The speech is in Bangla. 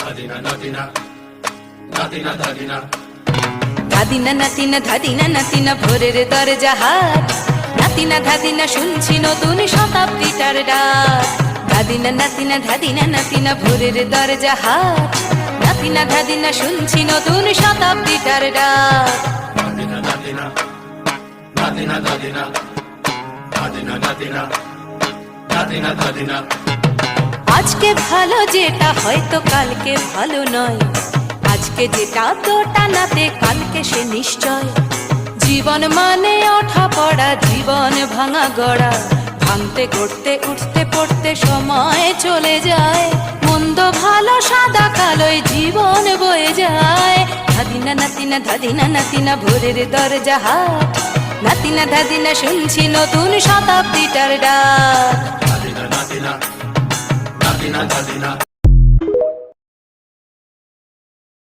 ধাদিনা নাতিনা নাতিনা ধাদিনা ধাদিনা নাতিনা ধাদিনা নাতিনা ভোরের দরজা হাট, নাতিনা ধাদিনা শুনছি নতুন শতাব্দীটার ডাক। ধাদিনা নাতিনা ধাদিনা নাতিনা ভোরের দরজা হাট, নাতিনা ধাদিনা শুনছি নতুন শতাব্দীটার ডাক। ধাদিনা নাতিনা নাতিনা ধাদিনা ধাদিনা নাতিনা নাতিনা ধাদিনা আজকে ভালো যেটা হয়তো কালকে ভালো নয়, আজকে যেটা তোটা নাতে কালকে সে নিশ্চয়। জীবন মানে ওঠা পড়া, জীবন ভাঙা গড়া, ভাঙতে গড়তে উঠতে পড়তে সময় চলে যায়। মন্দ ভালো সাদা কালোয় জীবন বয়ে যায়। ধাদিনা নাতিনা ধাদিনা নাতিনা ভোরের দরজা হাট, নাতিনা ধাদিনা শুনছি নতুন শতাব্দীটার ডাক। ধাদিনা নাতিনা নাতিনা ধাদিনা